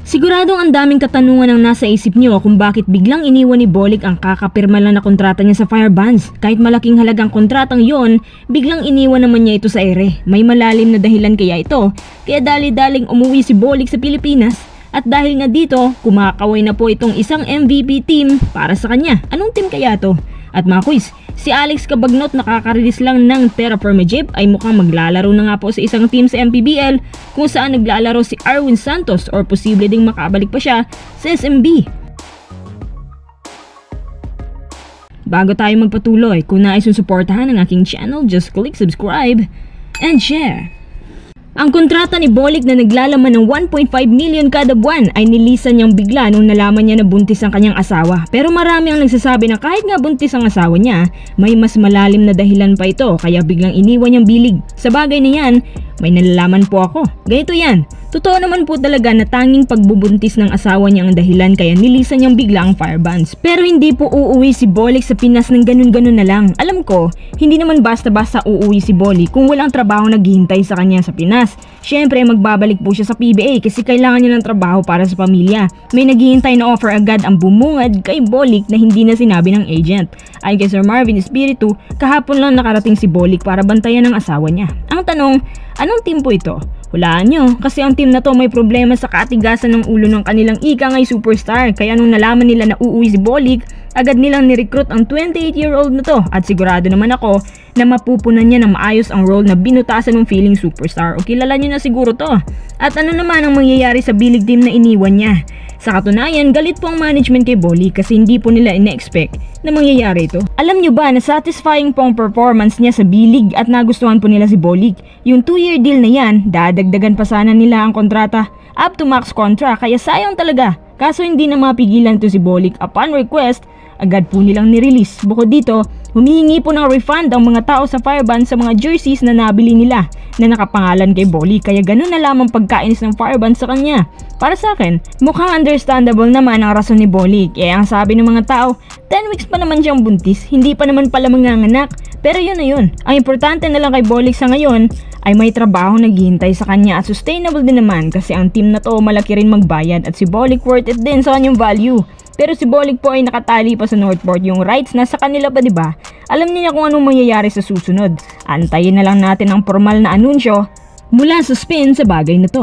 Siguradong ang daming katanungan ang nasa isip niyo kung bakit biglang iniwan ni Bolik ang kakapirma lang na kontrata niya sa Firebands. Kahit malaking halagang kontratang yon, biglang iniwan naman niya ito sa ere. May malalim na dahilan kaya ito, kaya dali-daling umuwi si Bolik sa Pilipinas. At dahil nga dito, kumakaway na po itong isang MVP team para sa kanya. Anong team kaya to? At mga quiz, si Alex Cabagnot nakaka-release lang ng Terraform Egypt ay mukhang maglalaro na nga po sa isang team sa MPBL kung saan naglalaro si Arwin Santos or posible ding makabalik pa siya sa SMB. Bago tayo magpatuloy, kung nais mong suportahan ang aking channel, just click subscribe and share. Ang kontrata ni Bolik na naglalaman ng 1.5 million kada buwan ay nilisan niyang bigla nung nalaman niya na buntis ang kanyang asawa. Pero marami ang nagsasabi na kahit nga buntis ang asawa niya, may mas malalim na dahilan pa ito kaya biglang iniwan niyang bilig. Sa bagay na yan, may nalalaman po ako. Ganito yan. Totoo naman po talaga na tanging pagbubuntis ng asawa niya ang dahilan kaya nilisan niyang bigla ang Firebands. Pero hindi po uuwi si Bolik sa Pinas ng ganun-ganun na lang. Alam ko, hindi naman basta-basta uuwi si Bolik kung walang trabaho naghihintay sa kanya sa Pinas. Syempre magbabalik po siya sa PBA kasi kailangan niya ng trabaho para sa pamilya. May naghihintay na offer agad ang bumungad kay Bolik na hindi na sinabi ng agent. Ay kay Sir Marvin Espiritu, kahapon lang nakarating si Bolik para bantayan ang asawa niya. Ang tanong, anong team po ito? Hulaan nyo, kasi ang team na to may problema sa katigasan ng ulo ng kanilang ikangay superstar. Kaya nung nalaman nila na uuwi si Bolik, agad nilang nirecruit ang 28-year-old na to. At sigurado naman ako na mapupunan niya ng maayos ang role na binutasan ng feeling superstar. O kilala nyo na siguro to. At ano naman ang mangyayari sa bilig team na iniwan niya? Sa katunayan, galit po ang management kay Bolik kasi hindi po nila ina-expect na mangyayari ito. Alam nyo ba na satisfying po ang performance niya sa bilig at nagustuhan po nila si Bolik? Yung 2-year deal na yan, dadagdagan pa sana nila ang kontrata up to max contract kaya sayang talaga. Kaso hindi na mapigilan to si Bolik. Upon request, agad po nilang nirelease. Bukod dito, humihingi po ng refund ang mga tao sa Firebands sa mga jerseys na nabili nila na nakapangalan kay Bolik. Kaya ganun na lamang pagkainis ng Firebands sa kanya. Para sa akin, mukhang understandable naman ang rason ni Bolik. Ang sabi ng mga tao, 10 weeks pa naman siyang buntis, hindi pa naman pala manganganak. Pero yun na yun. Ang importante na lang kay Bolik sa ngayon ay may trabaho naghihintay sa kanya at sustainable din naman kasi ang team na to malaki rin magbayad at si Bolik worth it din sa kanyang value. Pero si Bolik po ay nakatali pa sa Northport, yung rights nasa kanila pa, diba? Alam niya kung anong mangyayari sa susunod. Antayin na lang natin ang formal na anunsyo mula sa spin sa bagay na to.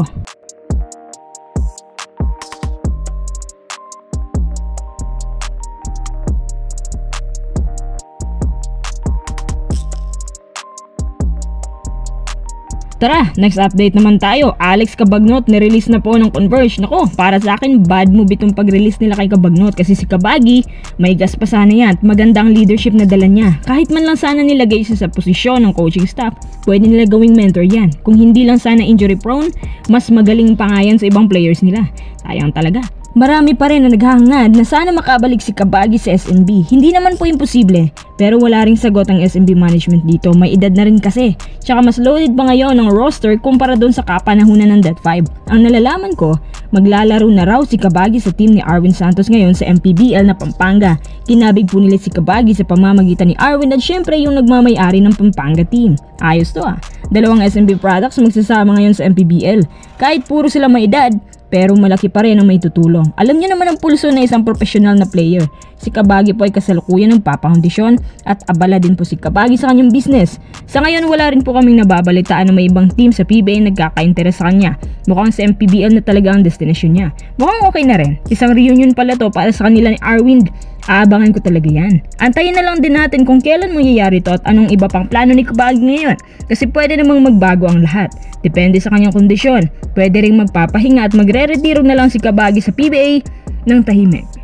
Tara, next update naman tayo. Alex Cabagnot nirelease na po ng Converge. Nako, para sa akin bad move itong pag-release nila kay Cabagnot kasi si Cabagi may gas pa sana yan at magandang leadership na dala niya. Kahit man lang sana nilagay siya sa posisyon ng coaching staff, pwede nila gawing mentor yan. Kung hindi lang sana injury prone, mas magaling pa nga yan sa ibang players nila. Sayang talaga. Marami pa rin na naghahangad na sana makabalik si Cabagi sa SNB. Hindi naman po imposible, pero wala ring sagot ang SNB management dito. May edad na rin kasi. Tsaka mas loaded pa ngayon ang roster kumpara doon sa kapanahunan ng Death 5. Ang nalalaman ko, maglalaro na raw si Cabagi sa team ni Arwin Santos ngayon sa MPBL na Pampanga. Kinabig po nila si Cabagi sa pamamagitan ni Arwin at syempre yung nagmamay-ari ng Pampanga team. Ayos to ah. Dalawang SNB products magsasama ngayon sa MPBL. Kahit puro sila may edad, pero malaki pa rin ang may tutulong. Alam niyo naman ang pulso na isang professional na player. Si Cabagi po ay kasalukuyan ng papakondisyon at abala din po si Cabagi sa kanyang business. Sa ngayon wala rin po kaming nababalitaan na may ibang team sa PBA nagkaka-interes sa kanya. Mukhang sa MPBL na talaga ang destination niya. Mukhang okay na rin. Isang reunion pala to para sa kanila ni Arwin. Aabangan ko talaga yan. Antayin na lang din natin kung kailan mangyayari to at anong iba pang plano ni Cabagi ngayon. Kasi pwede namang magbago ang lahat. Depende sa kanyang kondisyon. Pwede ring magpapahinga at magre-retiro na lang si Cabagi sa PBA ng tahimik.